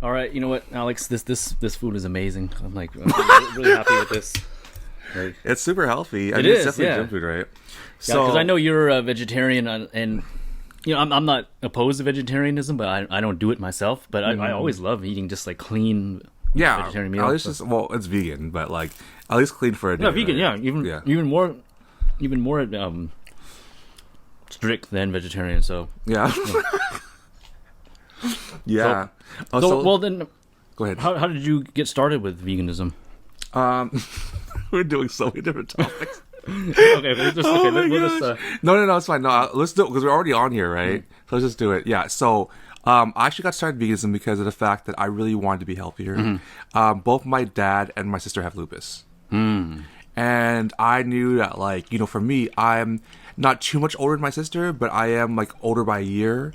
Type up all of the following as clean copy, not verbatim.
All right, you know what, Alex? This food is amazing. I'm really happy with this. Like, It's super healthy. It is, it's definitely yeah. junk food, right? yeah, because I know you're a vegetarian, and you know I'm not opposed to vegetarianism, but I don't do it myself. But I always love eating just like clean vegetarian meals. At least it's vegan, but like at least clean for a day. No, vegan, right? even more strict than vegetarian. So Yeah. Yeah. well then, Go ahead. how did you get started with veganism? We're doing so many different topics. Okay, we'll just No, it's fine. No, let's do it because we're already on here, right? So let's just do it. Yeah. So, I actually got started veganism because of the fact that I really wanted to be healthier. Both my dad and my sister have lupus. And I knew that, like, you know, for me, I'm not too much older than my sister, but I am like older by a year.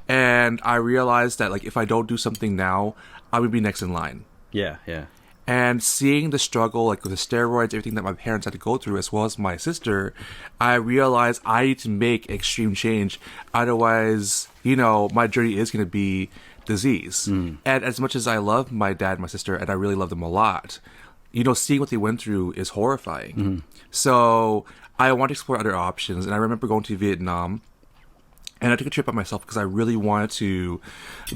And I realized that, like, if I don't do something now, I would be next in line. yeah. And seeing the struggle, like with the steroids, everything that my parents had to go through, as well as my sister, I realized I need to make extreme change. Otherwise, you know, my journey is going to be disease. And as much as I love my dad and my sister, and I really love them a lot, you know, seeing what they went through is horrifying. So I want to explore other options. And I remember going to Vietnam. And I took a trip by myself because I really wanted to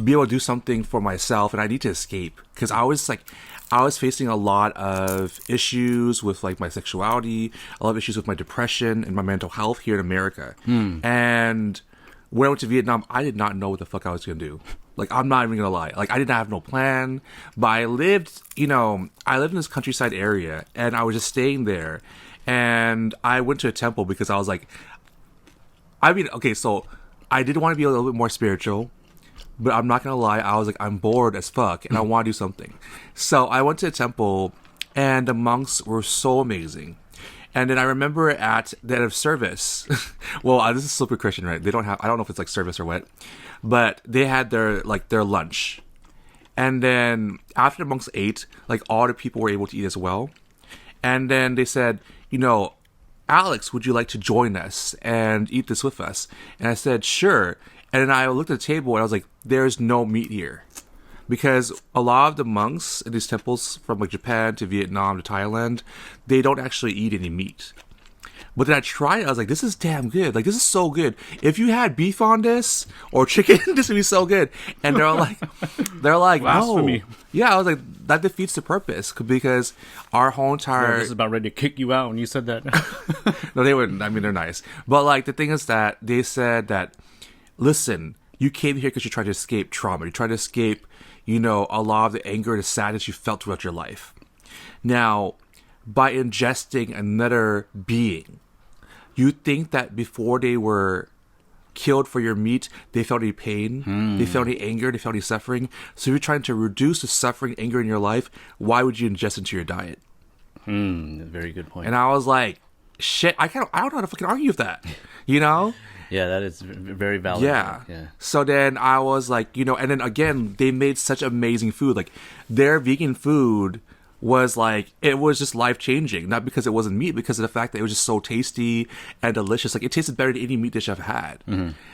be able to do something for myself, and I need to escape because I was facing a lot of issues with like my sexuality, a lot of issues with my depression and my mental health here in America. And when I went to Vietnam, I did not know what the fuck I was gonna do. Like, I'm not even gonna lie. Like, I didn't have no plan, but I lived in this countryside area, and I was just staying there. And I went to a temple because I was like, so I did want to be a little bit more spiritual, but I'm not going to lie. I was like, I'm bored as fuck and I want to do something. So I went to a temple and the monks were so amazing. And then I remember at the end of service, well, this is super Christian, right? I don't know if it's like service or what, but they had their lunch. And then after the monks ate, like all the people were able to eat as well. And then they said, you know, Alex, would you like to join us and eat this with us? And I said, sure. And then I looked at the table and I was like, there's no meat here. Because a lot of the monks in these temples from like Japan to Vietnam to Thailand, they don't actually eat any meat. But then I tried it. I was like, this is damn good. Like, this is so good. If you had beef on this or chicken, this would be so good. And they're like, Blasphemy. no. Yeah, I was like, that defeats the purpose because our whole entire... I was about ready to kick you out when you said that. No, they wouldn't. I mean, they're nice. But, like, the thing is that they said that, listen, you came here because you tried to escape trauma. You tried to escape, you know, a lot of the anger and the sadness you felt throughout your life. Now, by ingesting another being, you think that before they were killed for your meat, they felt any pain, they felt any anger, they felt any suffering. So if you're trying to reduce the suffering, anger in your life, why would you ingest into your diet? Very good point. And I was like, shit, I don't know how to fucking argue with that, you know? Yeah, that is very valid. Yeah. Yeah. So then I was like, you know, and then again, they made such amazing food. Like, their vegan food was like, it was just life-changing. Not because it wasn't meat, because of the fact that it was just so tasty and delicious. Like, it tasted better than any meat dish I've had.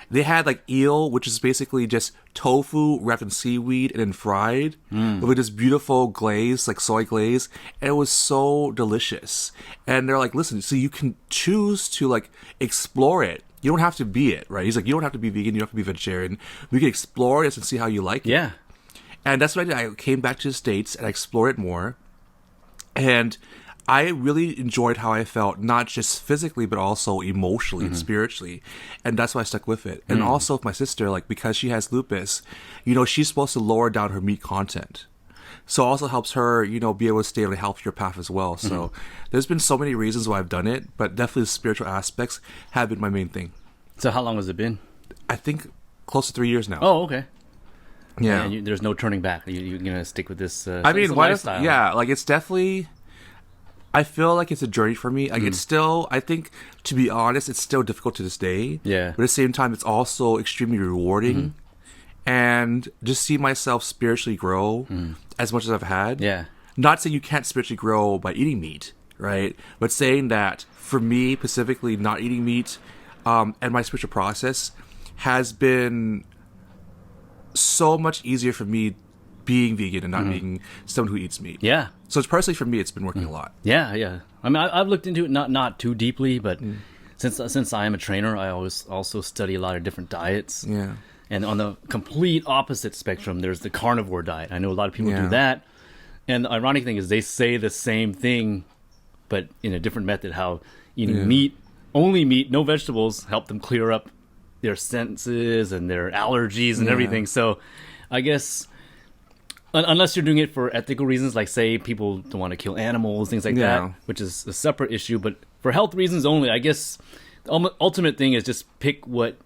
They had like eel, which is basically just tofu wrapped in seaweed and then fried with this beautiful glaze, like soy glaze. And it was so delicious. And they're like, listen, so you can choose to like explore it. You don't have to be it, right? He's like, you don't have to be vegan, you don't have to be vegetarian. We can explore this and see how you like it. Yeah. And that's what I did. I came back to the States and I explored it more. And I really enjoyed how I felt, not just physically, but also emotionally and spiritually. And that's why I stuck with it. And also with my sister, like, because she has lupus, you know, she's supposed to lower down her meat content. So it also helps her, you know, be able to stay on a healthier path as well. So there's been so many reasons why I've done it, but definitely the spiritual aspects have been my main thing. So how long has it been? I think close to 3 years now. Oh, okay. Yeah. And there's no turning back. You're going to stick with this I mean, lifestyle. yeah, like it's definitely, I feel like it's a journey for me. Like it's still, I think, to be honest, it's still difficult to this day. Yeah. But at the same time, it's also extremely rewarding. And just see myself spiritually grow as much as I've had. Yeah. Not saying you can't spiritually grow by eating meat, right? But saying that for me, specifically, not eating meat and my spiritual process, has been so much easier for me being vegan and not being someone who eats meat. Yeah. So it's personally for me, it's been working a lot. Yeah, yeah. I mean, I've looked into it not too deeply, but since I am a trainer, I always also study a lot of different diets. Yeah. And on the complete opposite spectrum, there's the carnivore diet. I know a lot of people Yeah. do that. And the ironic thing is they say the same thing, but in a different method, how eating meat, only meat, no vegetables, help them clear up their senses and their allergies and everything. So I guess unless you're doing it for ethical reasons, like say people don't want to kill animals, things like that, which is a separate issue, but for health reasons only, I guess the ultimate thing is just pick what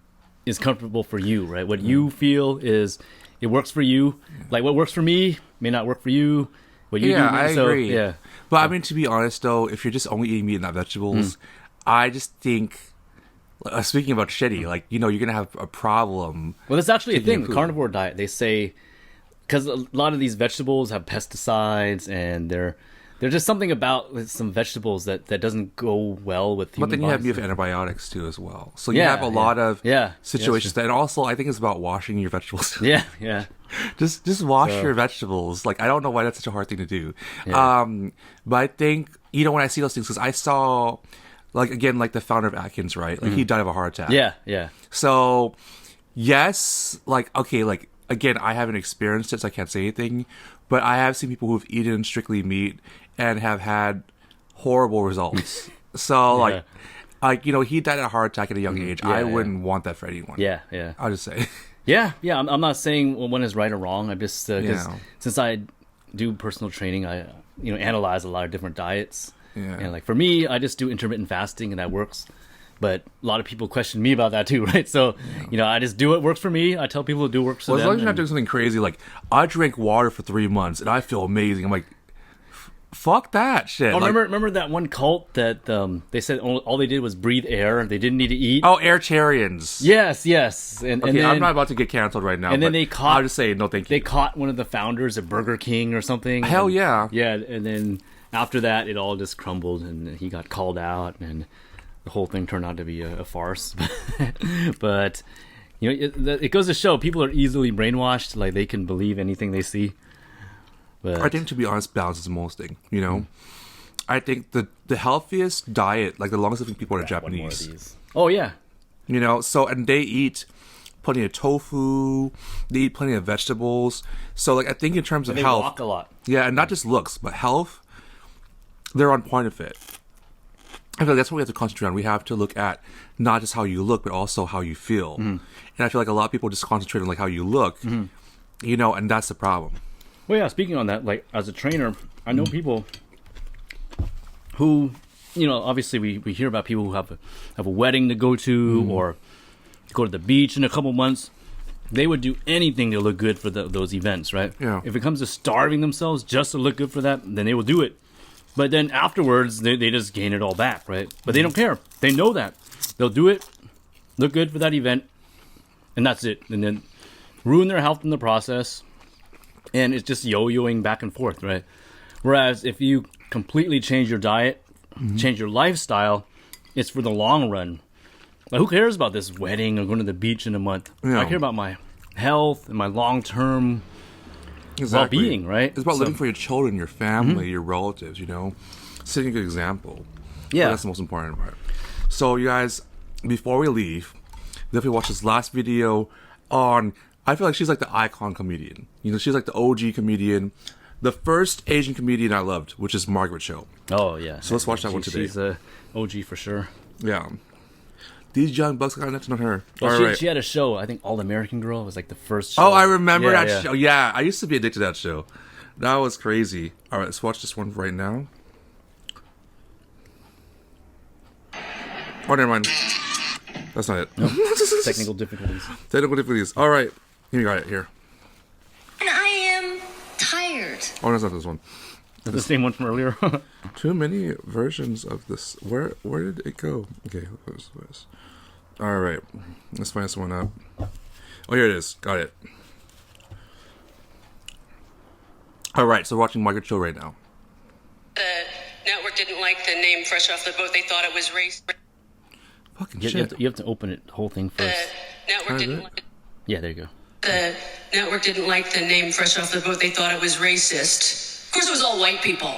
is comfortable for you, right? What you feel is it works for you. Like what works for me may not work for you. What you do, I agree. Yeah. But I mean, to be honest though, if you're just only eating meat and not vegetables, I just think, speaking about shitty, like, you know, you're going to have a problem. Well, that's actually a thing. The food. carnivore diet, they say, because a lot of these vegetables have pesticides, and they're just something about some vegetables that doesn't go well with human But then you bodies. have antibiotics too as well. So you have a lot of situations that, and also I think it's about washing your vegetables. Yeah, yeah. just wash your vegetables. Like, I don't know why that's such a hard thing to do. Yeah. But I think, you know, when I see those things, because I saw, like, again, like the founder of Atkins, right? Like, he died of a heart attack. Yeah, yeah. So, yes, like, okay, like, again, I haven't experienced it, so I can't say anything. But I have seen people who've eaten strictly meat and have had horrible results. So, like, you know, he died of a heart attack at a young age. I wouldn't want that for anyone. Yeah, yeah. I'll just say. Yeah, yeah. I'm not saying one is right or wrong. I'm just, because since I do personal training, I, you know, analyze a lot of different diets. Yeah. And like for me, I just do intermittent fasting and that works. But a lot of people question me about that too, right? So, you know, I just do what works for me. I tell people to do what works for Well, as them. long as you're not doing something crazy, like, I drank water for 3 months and I feel amazing. I'm like, fuck that shit. Oh, Like, remember that one cult that they said all they did was breathe air. They didn't need to eat. oh, Airtarians. Yes, yes. And Okay, then, I'm not about to get canceled right now. and then but they caught- I'll just say no, thank you. they caught one of the founders of Burger King or something. Hell and, yeah. Yeah, and then after that, it all just crumbled, and he got called out, and the whole thing turned out to be a farce. But you know, it goes to show people are easily brainwashed. Like they can believe anything they see. But I think, to be honest, balance is the most thing, you know? I think the healthiest diet, like the longest living people are one more of Japanese. these. Oh yeah, You know, so, and they eat plenty of tofu, they eat plenty of vegetables. So, like, I think in terms of they health, walk a lot. yeah, and not just looks, but health, they're on point of it. I feel like that's what we have to concentrate on. We have to look at not just how you look, but also how you feel. And I feel like a lot of people just concentrate on, like, how you look, you know, and that's the problem. Well, yeah. Speaking on that, like as a trainer, I know people who, you know, obviously we hear about people who have a wedding to go to or go to the beach in a couple months. They would do anything to look good for those events, right? Yeah. If it comes to starving themselves just to look good for that, then they will do it. But then afterwards, they just gain it all back, right? But they don't care. They know that. They'll do it, look good for that event, and that's it. And then ruin their health in the process. And it's just yo-yoing back and forth, right? Whereas if you completely change your diet, change your lifestyle, it's for the long run. Like, who cares about this wedding or going to the beach in a month? Yeah. I care about my health and my long-term well-being, right? It's about So- living for your children, your family, your relatives, you know? Setting a good example. Yeah. That's the most important part. So, you guys, before we leave, definitely watch this last video on... I feel like she's like the icon comedian. You know, she's like the OG comedian. The first Asian comedian I loved, which is Margaret Cho. Oh, yeah. So let's watch that one today. She's a OG for sure. Yeah. These young bucks got nothing on her. Well, All she, right. she had a show, I think All American Girl was like the first show. Oh, I remember Yeah, that yeah. show. Yeah, I used to be addicted to that show. That was crazy. All right, let's watch this one right now. Oh, never mind. That's not it. Technical difficulties. Technical difficulties. All right. You got it here. And I am tired. Oh, that's not this one. The same one from earlier. Too many versions of this. Where did it go? Okay, where's this? All right. Let's find this one up. Oh, here it is. Got it. All right, so we're watching Margaret Cho right now. The network didn't like the name Fresh Off the Boat. They thought it was race. Fucking you, shit. you have to open it, the whole thing The first. network didn't like Yeah, there you go. the network didn't like the name Fresh Off the Boat. They thought it was racist. Of course, it was all white people.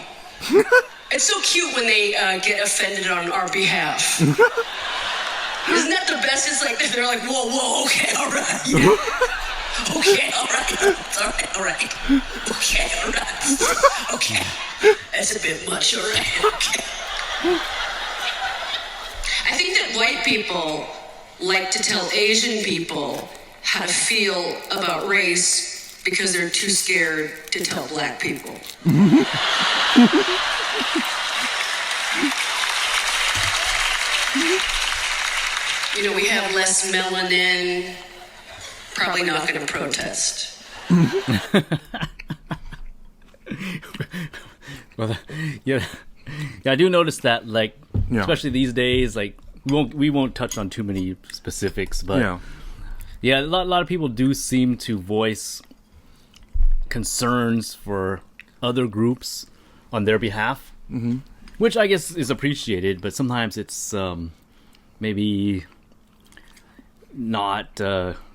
It's so cute when they get offended on our behalf. Isn't that the best? It's like they're like, whoa, okay, all right. Okay, all right. Okay, all right. Okay, that's a bit much, all right. Okay. I think that white people like to tell Asian people how to feel about race because they're too scared to tell black people. You know, we have less melanin, probably not going to protest. Well, yeah, I do notice that, like, especially these days, like, we won't touch on too many specifics, but yeah, a lot of people do seem to voice concerns for other groups on their behalf, which I guess is appreciated, but sometimes it's maybe not,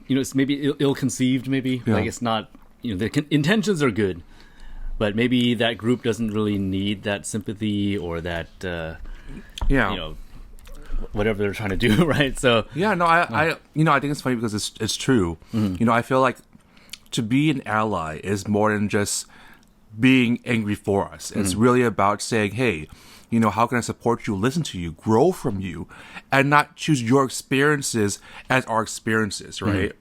it's maybe ill-conceived, maybe. Like, it's not, the intentions are good, but maybe that group doesn't really need that sympathy or that, whatever they're trying to do, right? So I think it's funny because it's true. I feel like to be an ally is more than just being angry for us. It's really about saying, hey, how can I support you, listen to you, grow from you, and not choose your experiences as our experiences, right?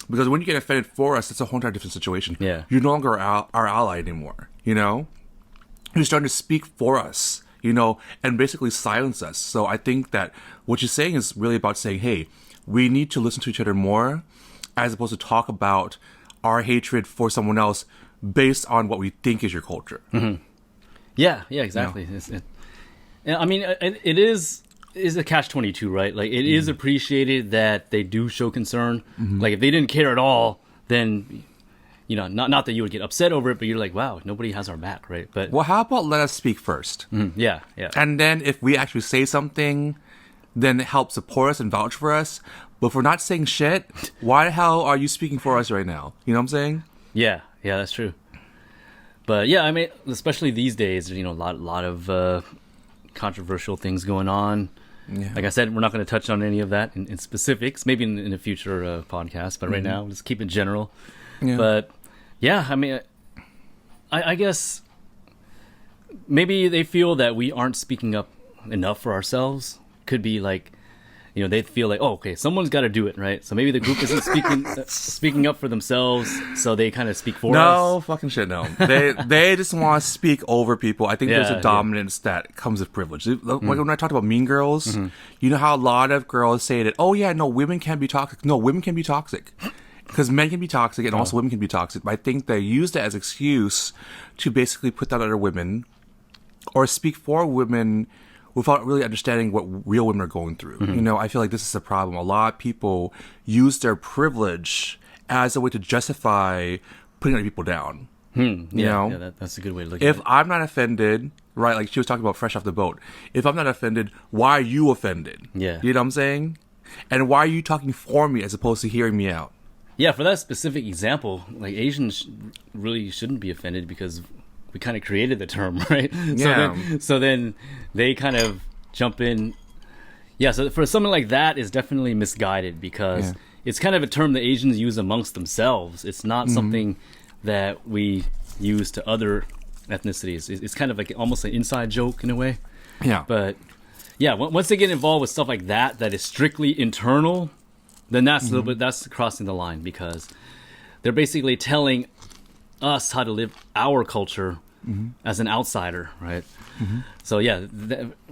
Because when you get offended for us, it's a whole entire different situation. Yeah. You're no longer our ally anymore, You're starting to speak for us, and basically silence us. So I think that what you're saying is really about saying, hey, we need to listen to each other more as opposed to talk about our hatred for someone else based on what we think is your culture. Yeah, exactly. I mean, it is a catch-22, right? Like, it is appreciated that they do show concern. Like, if they didn't care at all, then, not that you would get upset over it, but you're like, wow, nobody has our back, right? But well, how about let us speak first? Yeah. And then if we actually say something, then help support us and vouch for us. But if we're not saying shit, why the hell are you speaking for us right now? You know what I'm saying? Yeah, that's true. But yeah, I mean, especially these days, a lot of controversial things going on. Like I said, we're not going to touch on any of that in specifics, maybe in a future podcast, but right now we'll just keep it general. But yeah, I mean, I guess maybe they feel that we aren't speaking up enough for ourselves. Could be like, they feel like, oh, okay, someone's got to do it, right? So maybe the group isn't speaking up for themselves, so they kind of speak for us. No, fucking shit, no. They just want to speak over people. I think there's a dominance that comes with privilege. Like when I talked about Mean Girls, you know how a lot of girls say that, oh yeah, no, women can be toxic. No, women can be toxic. Because men can be toxic and also women can be toxic. But I think they use that as excuse to basically put down other women or speak for women without really understanding what real women are going through. I feel like this is a problem. A lot of people use their privilege as a way to justify putting other people down. That's a good way to look at it. If I'm not offended, right, like she was talking about Fresh Off the Boat, if I'm not offended, why are you offended? Yeah. You know what I'm saying? And why are you talking for me as opposed to hearing me out? Yeah, for that specific example, like, Asians really shouldn't be offended because we kind of created the term, right? Yeah. So then they kind of jump in. Yeah, so for something like that is definitely misguided because it's kind of a term that Asians use amongst themselves. It's not something that we use to other ethnicities. It's kind of like almost an inside joke in a way. Yeah. But yeah, once they get involved with stuff like that is strictly internal, then that's a little bit, that's crossing the line because they're basically telling us how to live our culture as an outsider, right? So yeah,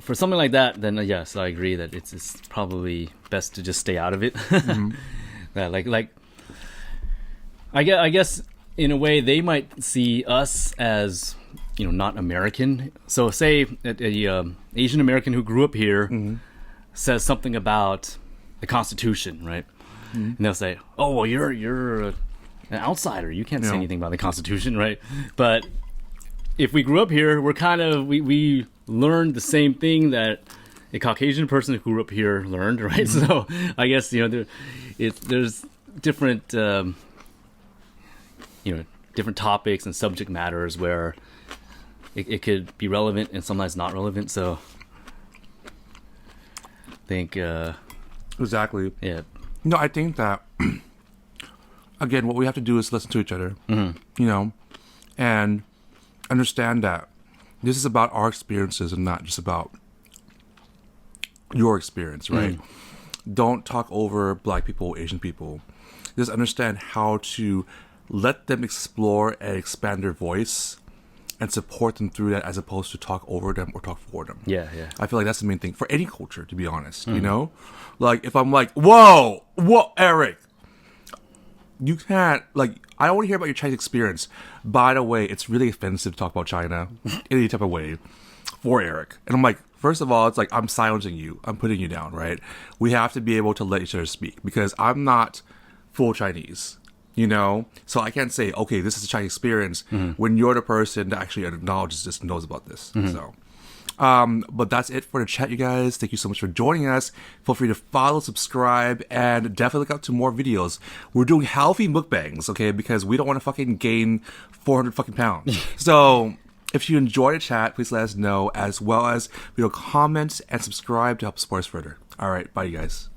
for something like that, then yes, I agree that it's probably best to just stay out of it. Like I guess in a way they might see us as not American. So say a Asian American who grew up here says something about the Constitution, right? And they'll say, "Oh, well, you're an outsider. You can't say anything about the Constitution, right?" But if we grew up here, we're kind of we learned the same thing that a Caucasian person who grew up here learned, right? So I guess there's different different topics and subject matters where it could be relevant and sometimes not relevant. So I think exactly. Yeah. I think that again, what we have to do is listen to each other, and understand that this is about our experiences and not just about your experience, right? Don't talk over Black people, Asian people. Just understand how to let them explore and expand their voice and support them through that, as opposed to talk over them or talk for them. Yeah. I feel like that's the main thing for any culture, to be honest. Like if I'm like, whoa, Eric, you can't, like, I don't want to hear about your Chinese experience. By the way, it's really offensive to talk about China in any type of way for Eric. And I'm like, first of all, it's like I'm silencing you. I'm putting you down, right? We have to be able to let each other speak because I'm not full Chinese, So I can't say, okay, this is a Chinese experience when you're the person that actually acknowledges this and knows about this. So, but that's it for the chat, you guys. Thank you so much for joining us. Feel free to follow, subscribe, and definitely look out to more videos. We're doing healthy mukbangs, okay? Because we don't want to fucking gain 400 fucking pounds. So if you enjoy the chat, please let us know, as well as comment and subscribe to help support us further. All right, bye, you guys.